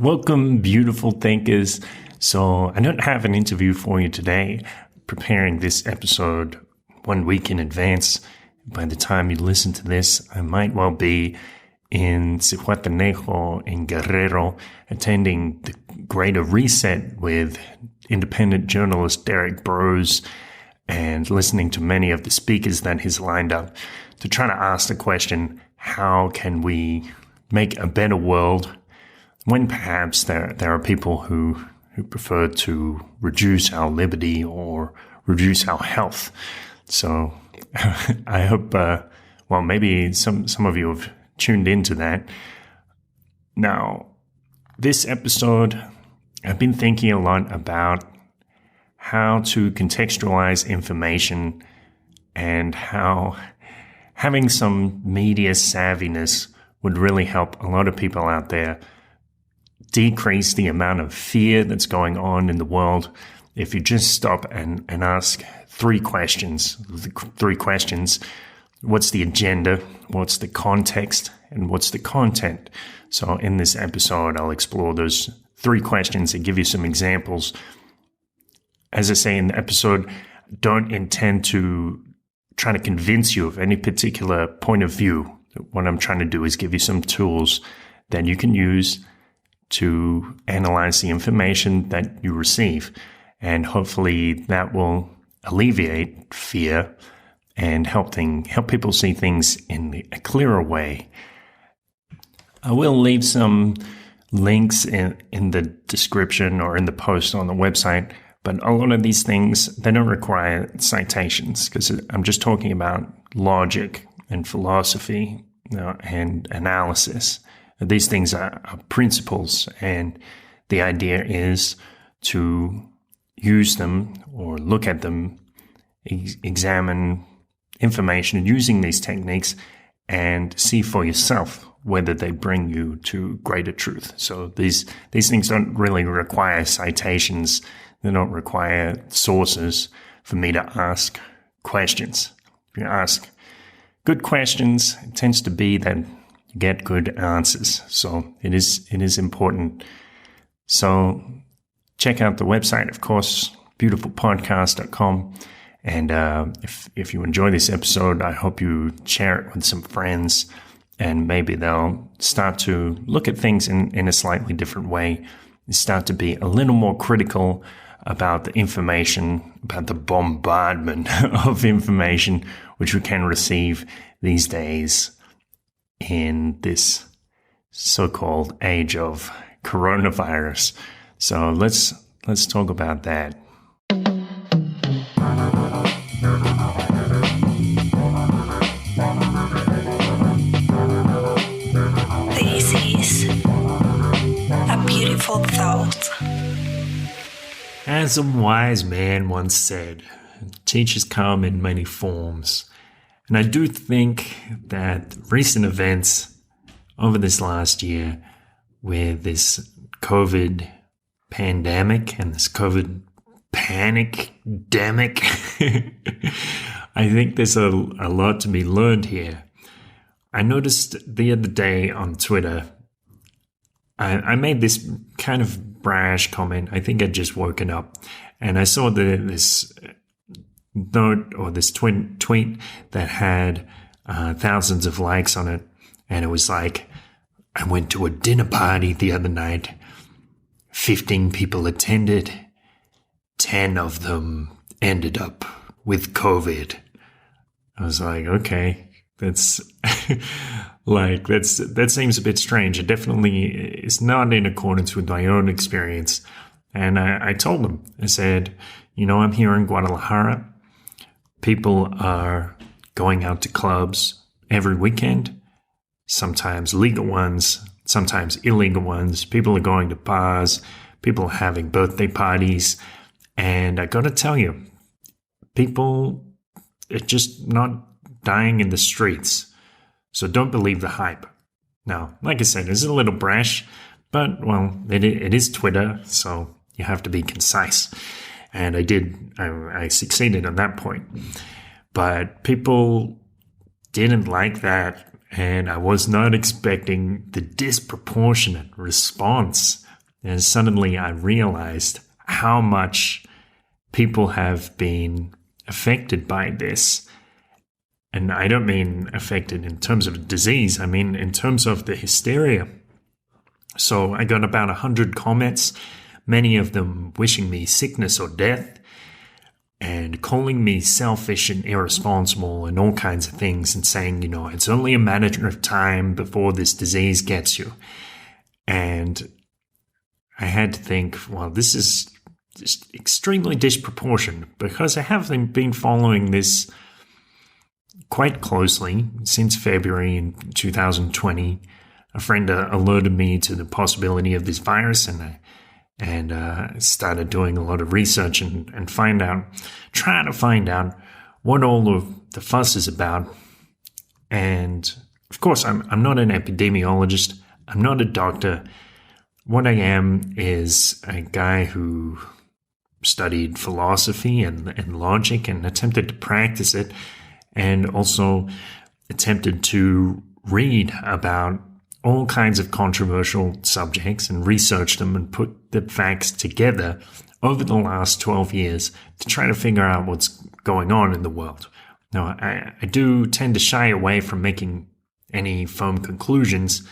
Welcome, beautiful thinkers. So I don't have an interview for you today. Preparing this episode 1 week in advance. By the time you listen to this, I might well be in Zihuatanejo in Guerrero, attending the Greater Reset with independent journalist Derek Bros and listening to many of the speakers that he's lined up to try to ask the question, how can we make a better world when perhaps there are people who prefer to reduce our liberty or reduce our health. So I hope, maybe some of you have tuned into that. Now, this episode, I've been thinking a lot about how to contextualize information and how having some media savviness would really help a lot of people out there decrease the amount of fear that's going on in the world. If you just stop and ask three questions, what's the agenda, what's the context, and what's the content? So in this episode, I'll explore those three questions and give you some examples. As I say in the episode, don't intend to try to convince you of any particular point of view. What I'm trying to do is give you some tools that you can use to analyze the information that you receive. And hopefully that will alleviate fear and help people see things in a clearer way. I will leave some links in the description or in the post on the website, but a lot of these things, they don't require citations because I'm just talking about logic and philosophy, and analysis. These things are principles, and the idea is to use them or look at them, examine information using these techniques, and see for yourself whether they bring you to greater truth. So these things don't really require citations. They don't require sources for me to ask questions. If you ask good questions, it tends to be that you get good answers. So it is important. So check out the website, of course, beautifulpodcast.com. And if you enjoy this episode, I hope you share it with some friends, and maybe they'll start to look at things in a slightly different way, start to be a little more critical about the information, about the bombardment of information which we can receive these days in this so-called age of coronavirus. So let's talk about that. This is a beautiful thought. As a wise man once said, teachers come in many forms. And I do think that recent events over this last year with this COVID pandemic and this COVID panic-demic, I think there's a lot to be learned here. I noticed the other day on Twitter, I made this kind of brash comment. I think I'd just woken up and I saw this note or this tweet that had thousands of likes on it. And it was like, I went to a dinner party the other night. 15 people attended. 10 of them ended up with COVID. I was like, okay, that seems a bit strange. It definitely is not in accordance with my own experience. And I told them, I said, I'm here in Guadalajara. People are going out to clubs every weekend, sometimes legal ones, sometimes illegal ones. People are going to bars, people are having birthday parties. And I got to tell you, people are just not dying in the streets. So don't believe the hype. Now, like I said, it's a little brash, but, well, it is Twitter, so you have to be concise. And I succeeded on that point. But people didn't like that, and I was not expecting the disproportionate response And suddenly I realized how much people have been affected by this. And I don't mean affected in terms of disease. I mean in terms of the hysteria. So I got about 100 comments, many of them wishing me sickness or death and calling me selfish and irresponsible and all kinds of things and saying, it's only a matter of time before this disease gets you. And I had to think, well, this is just extremely disproportionate because I have been following this quite closely since February in 2020. A friend alerted me to the possibility of this virus, and started doing a lot of research and trying to find out what all of the fuss is about. And of course, I'm not an epidemiologist. I'm not a doctor. What I am is a guy who studied philosophy and logic and attempted to practice it, and also attempted to read about all kinds of controversial subjects and research them and put the facts together over the last 12 years to try to figure out what's going on in the world. Now, I do tend to shy away from making any firm conclusions.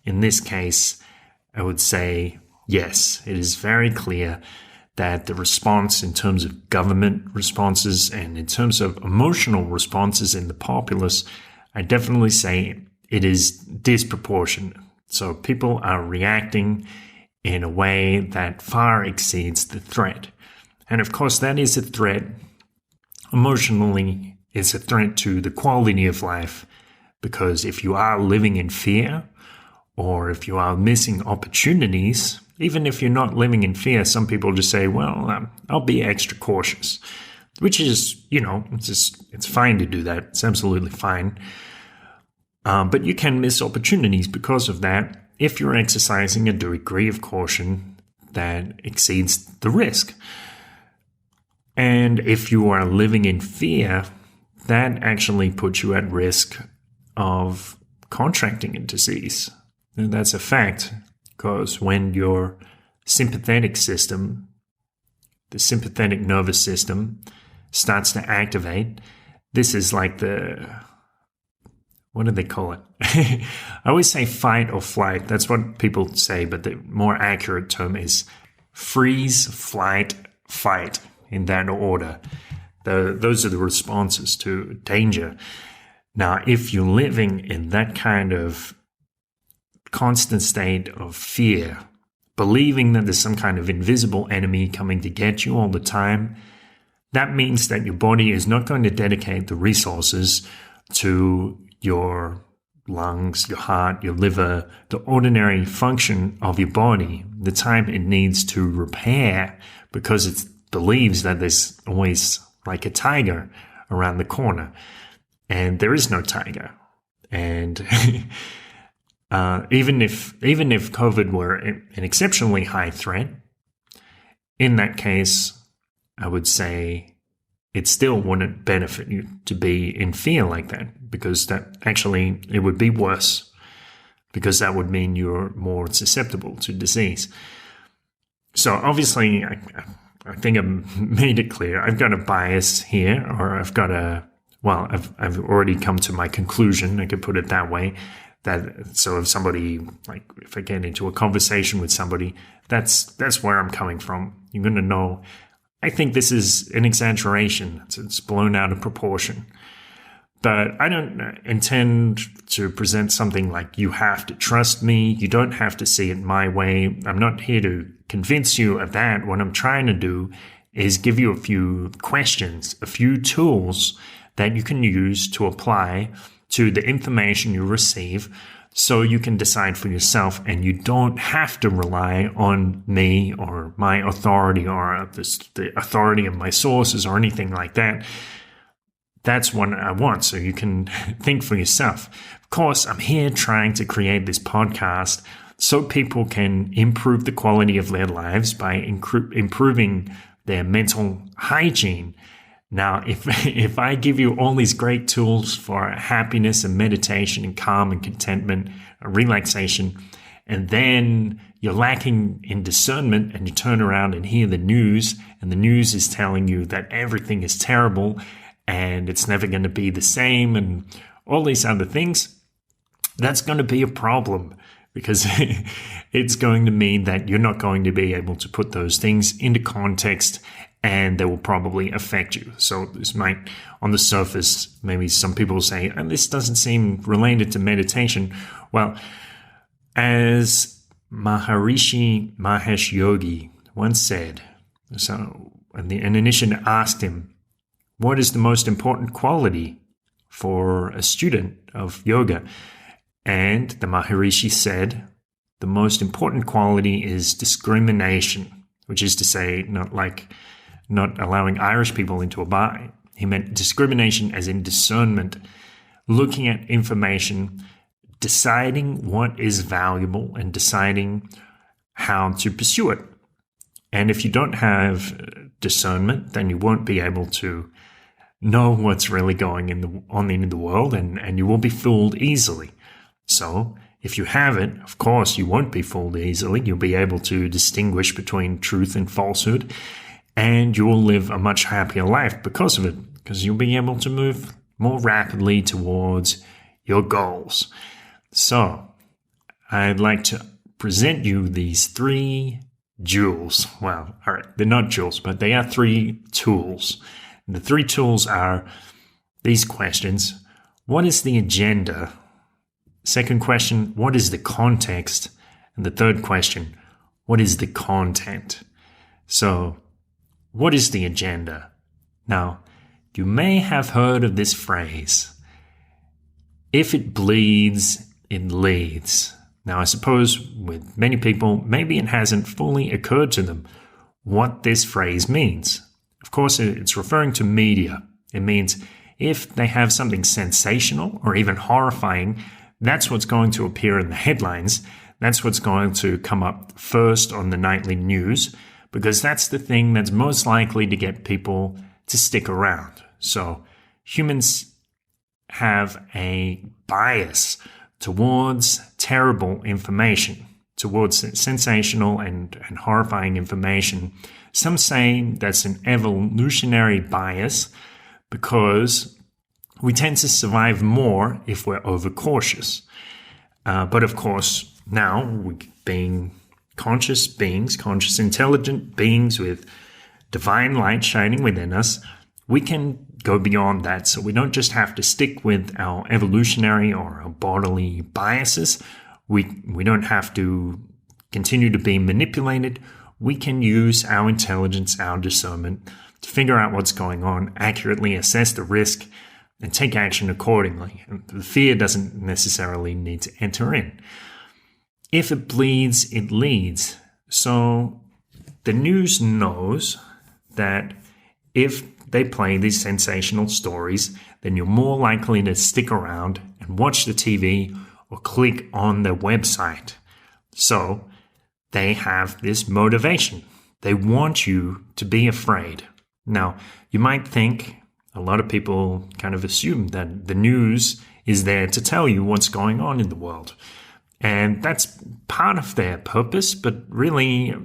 In this case, I would say, yes, it is very clear that the response in terms of government responses and in terms of emotional responses in the populace, I definitely say it is disproportionate. So people are reacting in a way that far exceeds the threat. And of course, that is a threat. Emotionally, it's a threat to the quality of life, because if you are living in fear, or if you are missing opportunities, even if you're not living in fear, some people just say, well, I'll be extra cautious, which is, it's fine to do that. It's absolutely fine. But you can miss opportunities because of that if you're exercising a degree of caution that exceeds the risk. And if you are living in fear, that actually puts you at risk of contracting a disease. And that's a fact, because when your sympathetic system, the sympathetic nervous system, starts to activate, this is like what do they call it? I always say fight or flight. That's what people say, but the more accurate term is freeze, flight, fight, in that order. Those are the responses to danger. Now, if you're living in that kind of constant state of fear, believing that there's some kind of invisible enemy coming to get you all the time, that means that your body is not going to dedicate the resources to your lungs, your heart, your liver, the ordinary function of your body, the time it needs to repair, because it believes that there's always like a tiger around the corner. And there is no tiger. And even if COVID were an exceptionally high threat, in that case, I would say it still wouldn't benefit you to be in fear like that, because that actually, it would be worse, because that would mean you're more susceptible to disease. So obviously, I think I've made it clear. I've got a bias here, or I've already come to my conclusion, I could put it that way. So if somebody, if I get into a conversation with somebody, that's where I'm coming from. You're going to know, I think this is an exaggeration. It's blown out of proportion. But I don't intend to present something like, you have to trust me. You don't have to see it my way. I'm not here to convince you of that. What I'm trying to do is give you a few questions, a few tools that you can use to apply to the information you receive, so you can decide for yourself, and you don't have to rely on me or my authority or the authority of my sources or anything like that. That's what I want, so you can think for yourself. Of course, I'm here trying to create this podcast so people can improve the quality of their lives by improving their mental hygiene. Now, if I give you all these great tools for happiness and meditation and calm and contentment, relaxation, and then you're lacking in discernment and you turn around and hear the news, and the news is telling you that everything is terrible and it's never going to be the same and all these other things, that's going to be a problem, because it's going to mean that you're not going to be able to put those things into context, and they will probably affect you. So this might, on the surface, maybe some people will say, oh, this doesn't seem related to meditation. Well, as Maharishi Mahesh Yogi once said, so an initiate asked him, what is the most important quality for a student of yoga? And the Maharishi said, the most important quality is discrimination, which is to say, not allowing Irish people into a bar. He meant discrimination as in discernment, looking at information, deciding what is valuable and deciding how to pursue it. And if you don't have discernment, then you won't be able to know what's really going on in the world, and you will be fooled easily. So if you have it, of course, you won't be fooled easily. You'll be able to distinguish between truth and falsehood, and you will live a much happier life because of it, because you'll be able to move more rapidly towards your goals. So I'd like to present you these 3 jewels. Well, all right, they're not jewels, but they are 3 tools. And the 3 tools are these questions. What is the agenda? Second question, what is the context? And the third question, what is the content? So, what is the agenda? Now, you may have heard of this phrase, if it bleeds, it leads. Now, I suppose with many people, maybe it hasn't fully occurred to them what this phrase means. Of course, it's referring to media. It means if they have something sensational or even horrifying, that's what's going to appear in the headlines. That's what's going to come up first on the nightly news, because that's the thing that's most likely to get people to stick around. So humans have a bias towards terrible information, towards sensational and horrifying information. Some say that's an evolutionary bias because we tend to survive more if we're overcautious. But of course, now, being conscious beings, conscious intelligent beings with divine light shining within us, we can go beyond that. So we don't just have to stick with our evolutionary or our bodily biases. We don't have to continue to be manipulated. We can use our intelligence, our discernment, to figure out what's going on, accurately assess the risk, and take action accordingly. The fear doesn't necessarily need to enter in. If it bleeds, it leads. So the news knows that if they play these sensational stories, then you're more likely to stick around and watch the TV or click on their website. So they have this motivation. They want you to be afraid. Now, you might think, a lot of people kind of assume that the news is there to tell you what's going on in the world. And that's part of their purpose, but really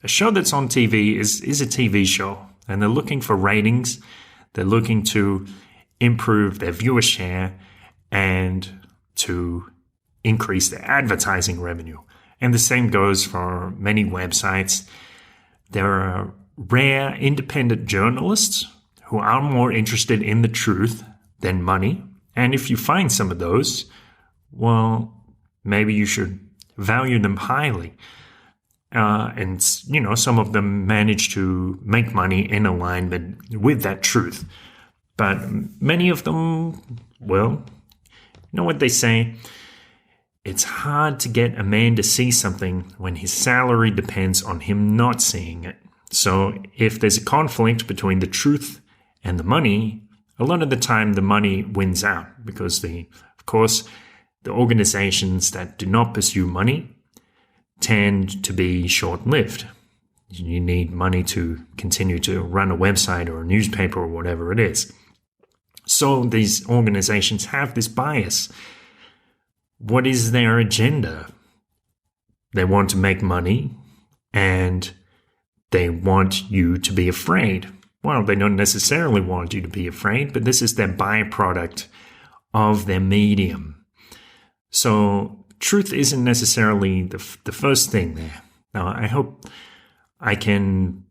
a show that's on TV is a TV show. And they're looking for ratings. They're looking to improve their viewer share and to increase their advertising revenue. And the same goes for many websites. There are rare independent journalists who are more interested in the truth than money. And if you find some of those, well, maybe you should value them highly. And, some of them manage to make money in alignment with that truth. But many of them, well, you know what they say? It's hard to get a man to see something when his salary depends on him not seeing it. So if there's a conflict between the truth and the money, a lot of the time the money wins out because the organizations that do not pursue money tend to be short-lived. You need money to continue to run a website or a newspaper or whatever it is. So these organizations have this bias. What is their agenda? They want to make money, and they want you to be afraid. Well, they don't necessarily want you to be afraid, but this is their byproduct of their medium. So truth isn't necessarily the first thing there. Now, I hope I can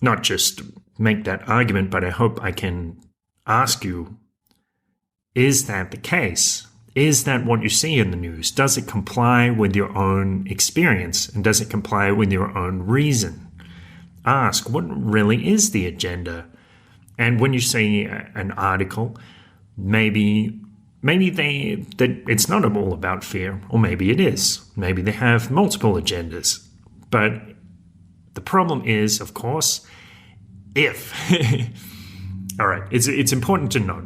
not just make that argument, but I hope I can ask you, is that the case? Is that what you see in the news? Does it comply with your own experience? And does it comply with your own reason? Ask, what really is the agenda? And when you see an article, maybe it's not all about fear, or maybe it is. Maybe they have multiple agendas. But the problem is, of course, if. All right, it's important to note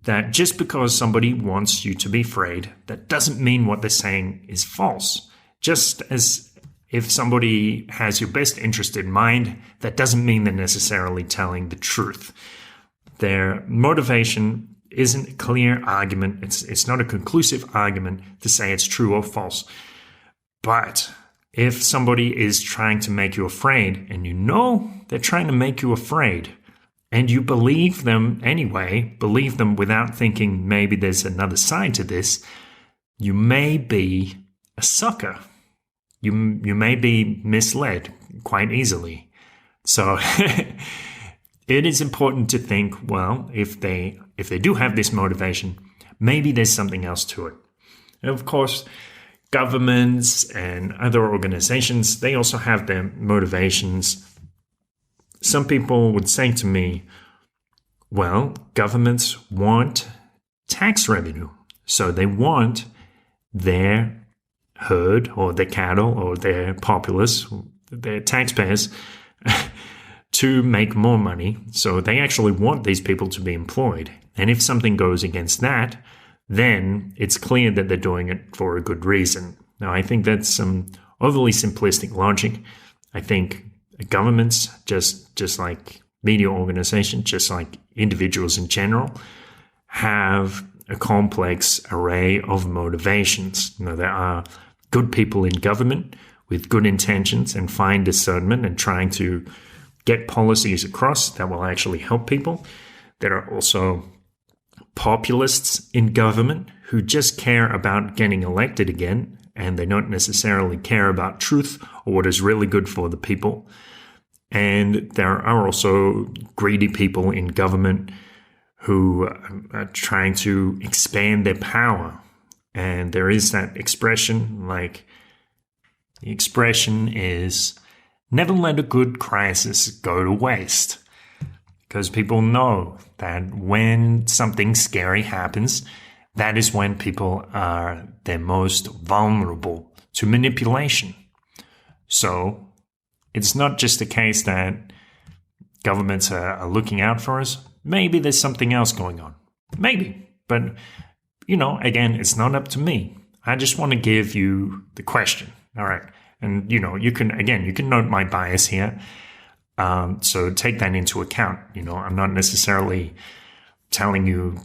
that just because somebody wants you to be afraid, that doesn't mean what they're saying is false. Just as if somebody has your best interest in mind, that doesn't mean they're necessarily telling the truth. Their motivation isn't a clear argument. It's not a conclusive argument to say it's true or false. But if somebody is trying to make you afraid, and you know they're trying to make you afraid, and you believe them anyway, believe them without thinking maybe there's another side to this, you may be a sucker. You may be misled quite easily. So it is important to think, well, if they do have this motivation, maybe there's something else to it. And of course, governments and other organizations, they also have their motivations. Some people would say to me, well, governments want tax revenue. So they want their herd or their cattle or their populace, their taxpayers, to make more money. So they actually want these people to be employed. And if something goes against that, then it's clear that they're doing it for a good reason. Now, I think that's some overly simplistic logic. I think governments, just like media organizations, just like individuals in general, have a complex array of motivations. You know, there are good people in government with good intentions and fine discernment and trying to get policies across that will actually help people. There are also populists in government who just care about getting elected again, and they don't necessarily care about truth or what is really good for the people. And there are also greedy people in government who are trying to expand their power. And there is that expression, like the expression is, never let a good crisis go to waste. Because people know that when something scary happens, that is when people are their most vulnerable to manipulation. So it's not just a case that governments are looking out for us. Maybe there's something else going on. Maybe. But, again, it's not up to me. I just want to give you the question. All right. And, you can note my bias here. So take that into account. I'm not necessarily telling you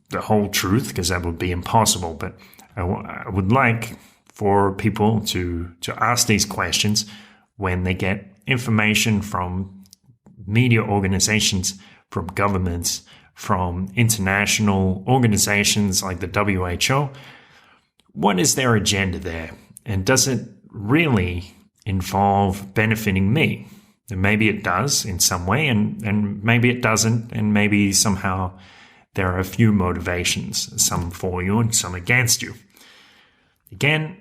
the whole truth because that would be impossible. But I would like for people to ask these questions when they get information from media organizations, from governments, from international organizations like the WHO. What is their agenda there? And does it really involve benefiting me? And maybe it does in some way, and maybe it doesn't, and maybe somehow there are a few motivations, some for you and some against you. Again,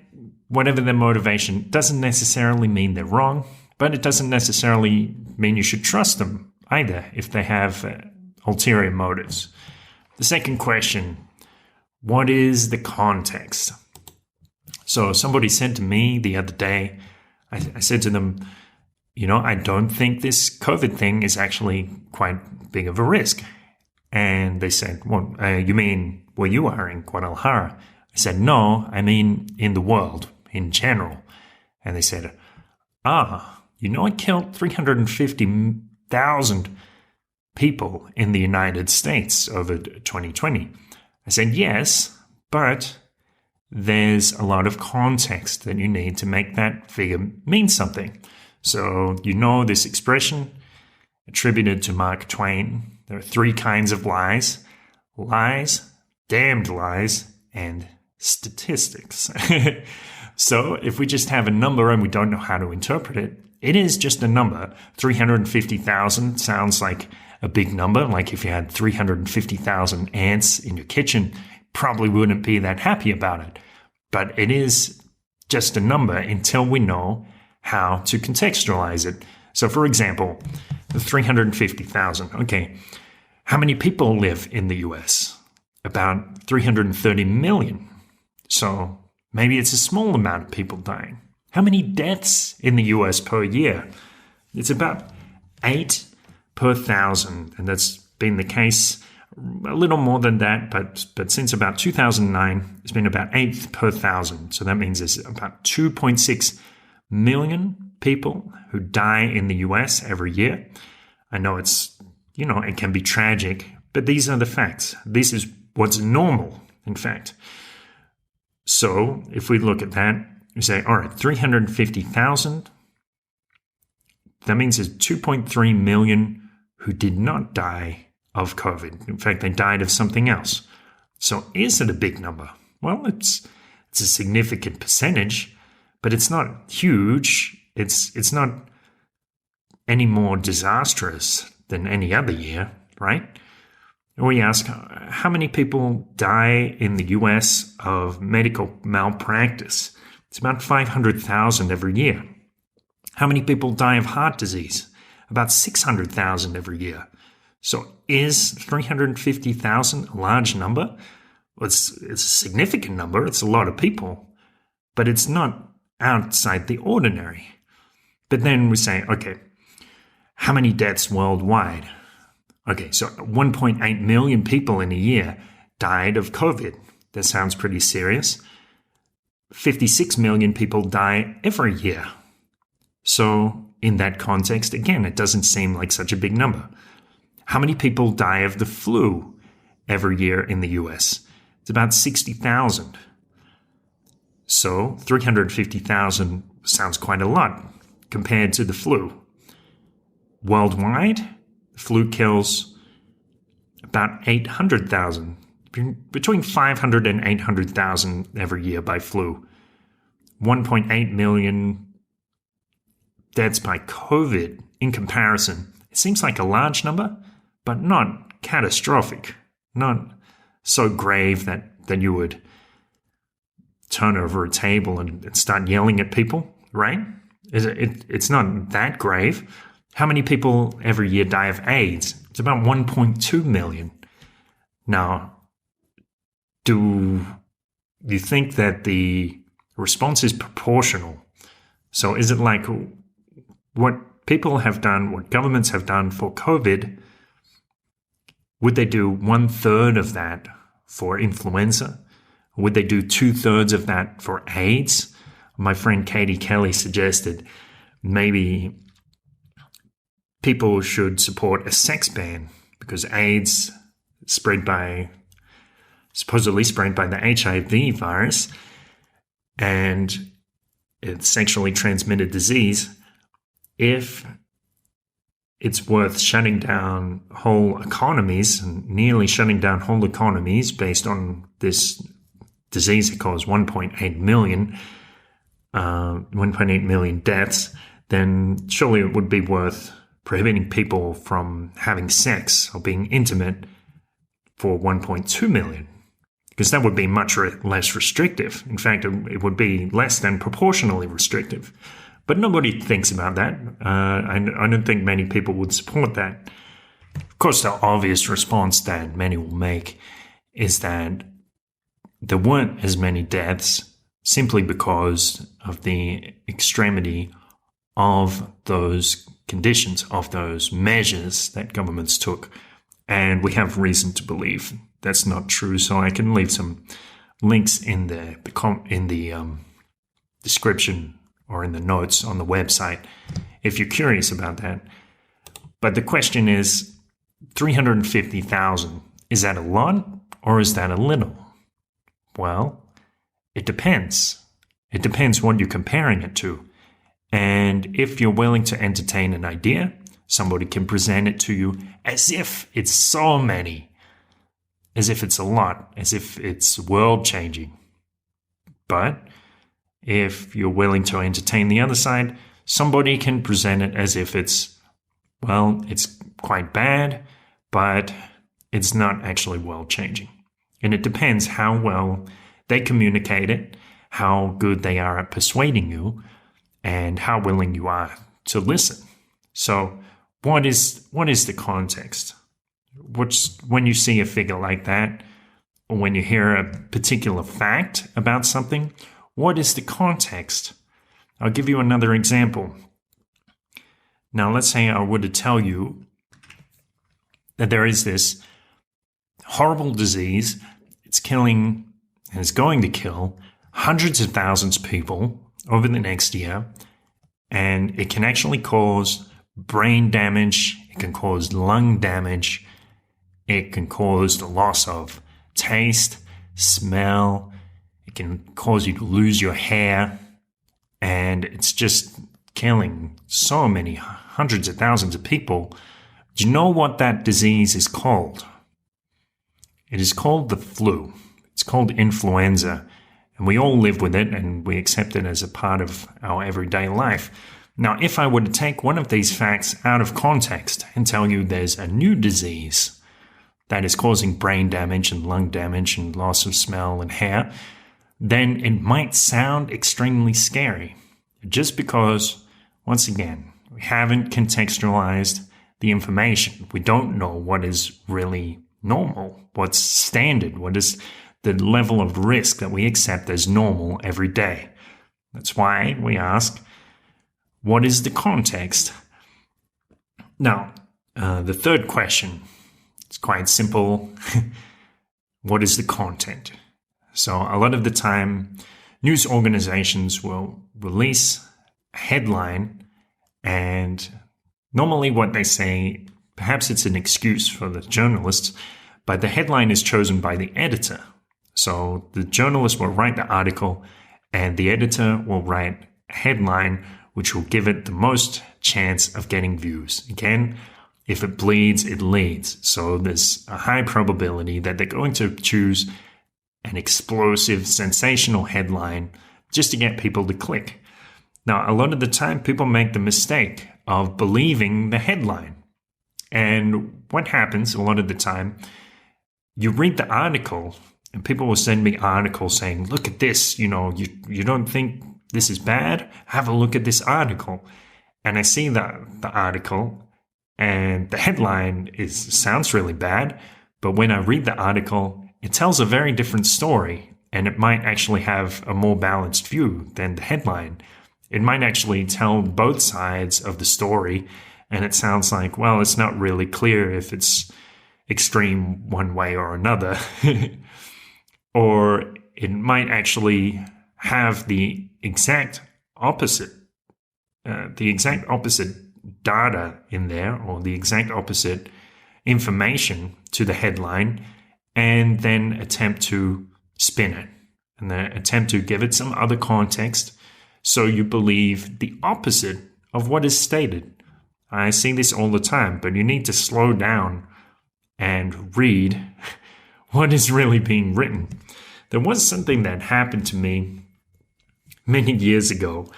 whatever their motivation doesn't necessarily mean they're wrong, but it doesn't necessarily mean you should trust them either if they have ulterior motives. The second question, what is the context? So somebody said to me the other day, I said to them, I don't think this COVID thing is actually quite big of a risk. And they said, well, you mean where you are in Guadalajara? I said, no, I mean in the world in general. And they said, it killed 350,000 people in the United States over 2020. I said, yes, but there's a lot of context that you need to make that figure mean something. So you know this expression attributed to Mark Twain. There are three kinds of lies: lies, damned lies, and statistics. So if we just have a number and we don't know how to interpret it, it is just a number. 350,000 sounds like a big number. Like if you had 350,000 ants in your kitchen, probably wouldn't be that happy about it. But it is just a number until we know how to contextualize it. So for example, 350,000. Okay, how many people live in the US? About 330 million. So maybe it's a small amount of people dying. How many deaths in the US per year? It's about 8 per 1,000. And that's been the case a little more than that, but since about 2009, it's been about 8 per 1,000. So that means there's about 2.6 million people who die in the US every year. I know it can be tragic, but these are the facts. This is what's normal, in fact. So if we look at that, we say, all right, 350,000. That means there's 2.3 million who did not die of COVID. In fact, they died of something else. So is it a big number? Well, it's a significant percentage, but it's not huge. It's not any more disastrous than any other year, right? We ask, how many people die in the US of medical malpractice? It's about 500,000 every year. How many people die of heart disease? About 600,000 every year. So is 350,000 a large number? Well, it's a significant number. It's a lot of people, but it's not outside the ordinary. But then we say, okay, how many deaths worldwide? Okay, so 1.8 million people in a year died of COVID. That sounds pretty serious. 56 million people die every year. So in that context, again, it doesn't seem like such a big number. How many people die of the flu every year in the US? It's about 60,000. So 350,000 sounds quite a lot compared to the flu. Worldwide, the flu kills about 800,000, between 500 and 800,000 every year by flu. 1.8 million deaths by COVID in comparison. It seems like a large number, but not catastrophic, not so grave that you would turn over a table and start yelling at people, right? It's not that grave. How many people every year die of AIDS? It's about 1.2 million. Now, do you think that the response is proportional? So is it like what people have done, what governments have done for COVID, would they do 1/3 of that for influenza? Would they do 2/3 of that for AIDS? My friend Katie Kelly suggested maybe people should support a sex ban because AIDS supposedly spread by the HIV virus, and it's sexually transmitted disease. If it's worth shutting down whole economies and nearly shutting down whole economies based on this disease that caused 1.8 million deaths, then surely it would be worth prohibiting people from having sex or being intimate for 1.2 million, because that would be much less restrictive. In fact, it would be less than proportionally restrictive. But nobody thinks about that. I don't think many people would support that. Of course, the obvious response that many will make is that there weren't as many deaths simply because of the extremity of those conditions, of those measures that governments took. And we have reason to believe that's not true. So I can leave some links in the description or in the notes on the website if you're curious about that. But the question is, 350,000, is that a lot or is that a little? Well, it depends. It depends what you're comparing it to. And if you're willing to entertain an idea, somebody can present it to you as if it's so many, as if it's a lot, as if it's world-changing. But if you're willing to entertain the other side, somebody can present it as if it's quite bad, but it's not actually world-changing. And it depends how well they communicate it, how good they are at persuading you, and how willing you are to listen. So what is the context? When you see a figure like that, or when you hear a particular fact about something, what is the context? I'll give you another example. Now, let's say I were to tell you that there is this horrible disease. It's killing, and it's going to kill hundreds of thousands of people over the next year, and it can actually cause brain damage, it can cause lung damage, it can cause the loss of taste, smell, it can cause you to lose your hair, and it's just killing so many hundreds of thousands of people. Do you know what that disease is called? It is called the flu. It's called influenza. And we all live with it and we accept it as a part of our everyday life. Now, if I were to take one of these facts out of context and tell you there's a new disease that is causing brain damage and lung damage and loss of smell and hair, then it might sound extremely scary. Just because, once again, we haven't contextualized the information. We don't know what is really normal, what's standard, what is the level of risk that we accept as normal every day. That's why we ask, what is the context? Now, the third question, it's quite simple. What is the content? So a lot of the time, news organizations will release a headline, and normally what they say, perhaps it's an excuse for the journalists, but the headline is chosen by the editor. So the journalist will write the article and the editor will write a headline which will give it the most chance of getting views. Again, if it bleeds, it leads. So there's a high probability that they're going to choose an explosive, sensational headline just to get people to click. Now, a lot of the time, people make the mistake of believing the headline. And what happens a lot of the time, you read the article, and people will send me articles saying, look at this, you don't think this is bad? Have a look at this article. And I see the article, and the headline sounds really bad, but when I read the article, it tells a very different story, and it might actually have a more balanced view than the headline. It might actually tell both sides of the story, and it sounds like, well, it's not really clear if it's extreme one way or another. Or it might actually have the exact opposite data in there, or the exact opposite information to the headline, and then attempt to spin it, and then attempt to give it some other context so you believe the opposite of what is stated. I see this all the time, but you need to slow down and read what is really being written. There was something that happened to me many years ago.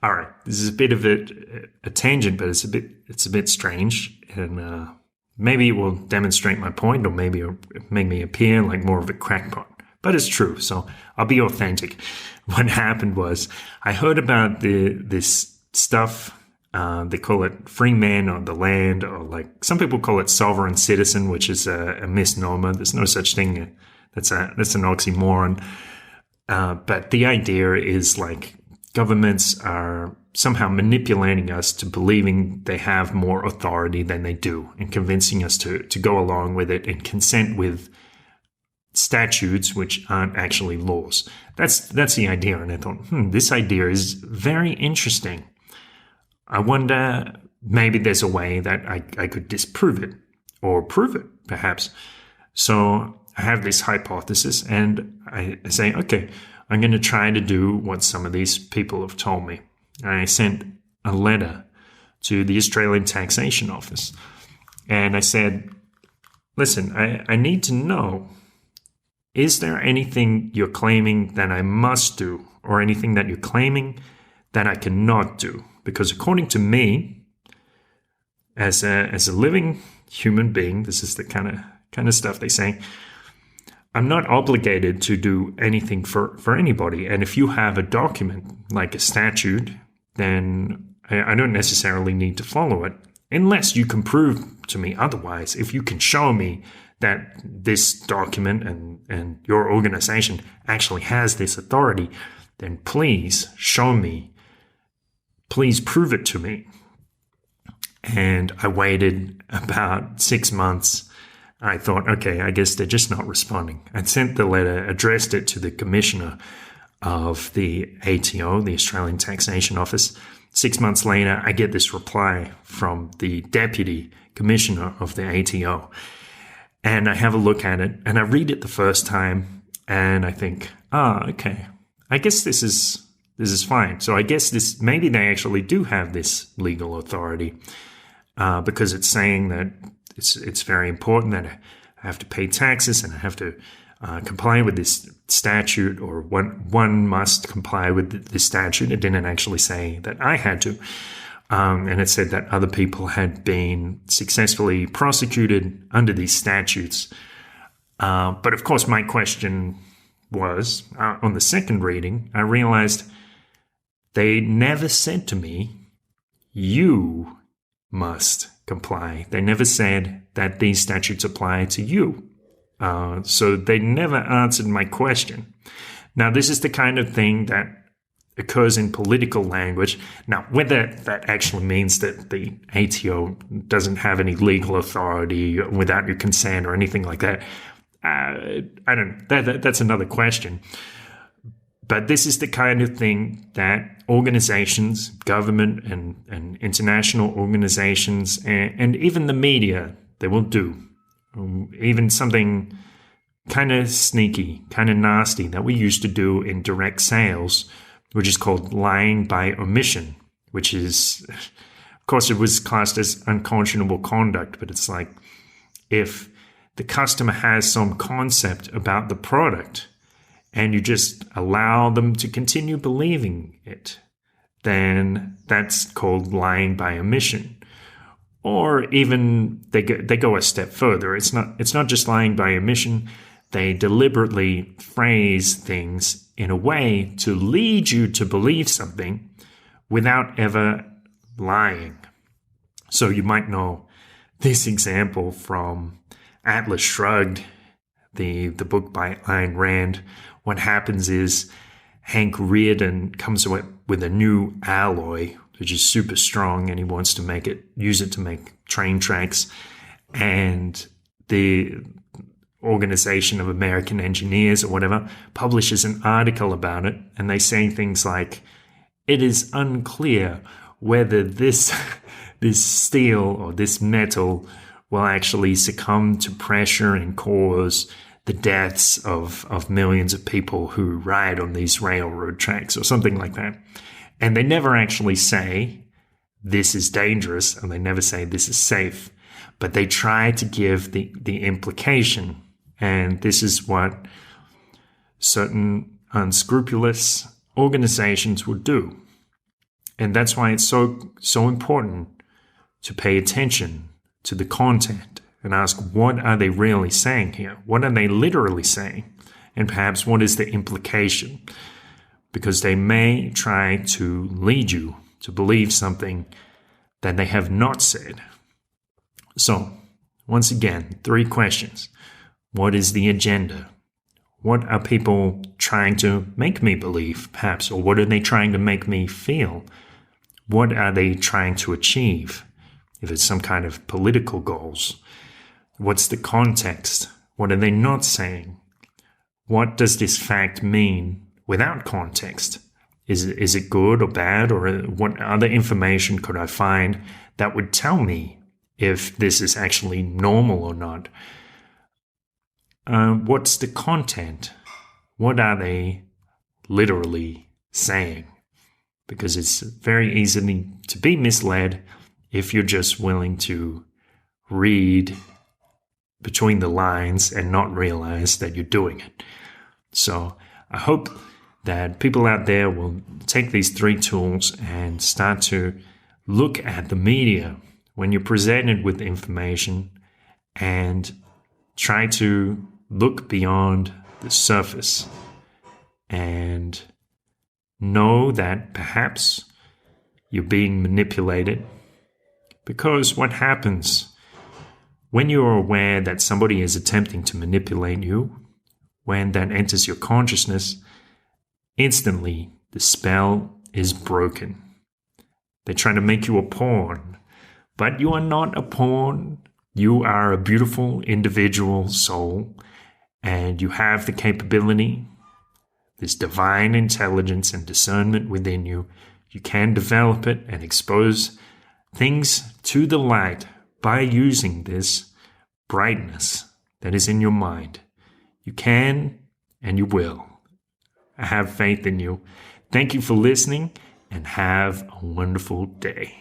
All right, this is a bit of a tangent, but it's a bit strange, and maybe it will demonstrate my point, or maybe it'll make me appear like more of a crackpot. But it's true, so I'll be authentic. What happened was I heard about this stuff. They call it free man on the land, or like some people call it sovereign citizen, which is a misnomer. There's no such thing. That's an oxymoron. But the idea is like governments are somehow manipulating us to believing they have more authority than they do, and convincing us to go along with it and consent with statutes which aren't actually laws. That's the idea. And I thought, this idea is very interesting. I wonder, maybe there's a way that I could disprove it, or prove it, perhaps. So I have this hypothesis, and I say, okay, I'm going to try to do what some of these people have told me. I sent a letter to the Australian Taxation Office, and I said, listen, I need to know, is there anything you're claiming that I must do, or anything that you're claiming that I cannot do? Because according to me, as a living human being, this is the kind of stuff they say, I'm not obligated to do anything for anybody. And if you have a document like a statute, then I don't necessarily need to follow it, unless you can prove to me otherwise. If you can show me that this document and your organization actually has this authority, then please show me. Please prove it to me. And I waited about 6 months. I thought, okay, I guess they're just not responding. I sent the letter, addressed it to the commissioner of the ATO, the Australian Taxation Office. 6 months later, I get this reply from the deputy commissioner of the ATO. And I have a look at it, and I read it the first time, and I think, okay, I guess this is fine. So I guess maybe they actually do have this legal authority, because it's saying that it's very important that I have to pay taxes and I have to comply with this statute, or one must comply with this statute. It didn't actually say that I had to. And it said that other people had been successfully prosecuted under these statutes. But of course, my question was, on the second reading, I realized they never said to me, you must comply. They never said that these statutes apply to you. So they never answered my question. Now, this is the kind of thing that occurs in political language. Now, whether that actually means that the ATO doesn't have any legal authority without your consent or anything like that, I don't. That's another question. But this is the kind of thing that organizations, government and international organizations, and even the media, they will do. Even something kind of sneaky, kind of nasty that we used to do in direct sales, which is called lying by omission, which is, of course, it was classed as unconscionable conduct, but it's like if the customer has some concept about the product and you just allow them to continue believing it, then that's called lying by omission. Or even they go a step further. It's not just lying by omission. They deliberately phrase things in a way to lead you to believe something without ever lying. So you might know this example from Atlas Shrugged, the book by Ayn Rand. What happens is Hank Reardon comes up with a new alloy, which is super strong, and he wants to use it to make train tracks. And the Organization of American Engineers or whatever publishes an article about it, and they say things like, it is unclear whether this steel or this metal will actually succumb to pressure and cause the deaths of millions of people who ride on these railroad tracks or something like that. And they never actually say this is dangerous, and they never say this is safe, but they try to give the implication. And this is what certain unscrupulous organizations would do. And that's why it's so important to pay attention to the content and ask, what are they really saying here? What are they literally saying? And perhaps what is the implication? Because they may try to lead you to believe something that they have not said. So, once again, 3 questions. What is the agenda? What are people trying to make me believe, perhaps? Or what are they trying to make me feel? What are they trying to achieve? If it's some kind of political goals. What's the context? What are they not saying? What does this fact mean without context? Is it good or bad? Or what other information could I find that would tell me if this is actually normal or not? What's the content? What are they literally saying, because it's very easy to be misled if you're just willing to read between the lines and not realize that you're doing it. So I hope that people out there will take these 3 tools and start to look at the media when you're presented with information and try to look beyond the surface and know that perhaps you're being manipulated. Because what happens when you're aware that somebody is attempting to manipulate you, when that enters your consciousness, instantly the spell is broken. They're trying to make you a pawn, but you are not a pawn. You are a beautiful individual soul, and you have the capability, this divine intelligence and discernment within you. You can develop it and expose things to the light by using this brightness that is in your mind. You can and you will. I have faith in you. Thank you for listening and have a wonderful day.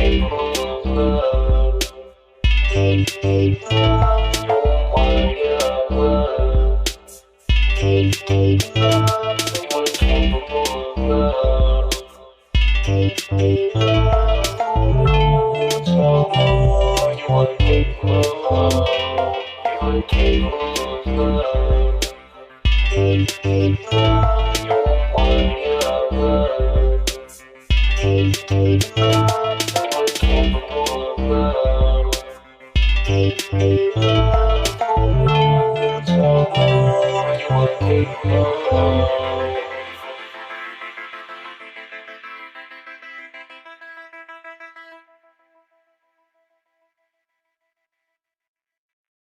Capable of love.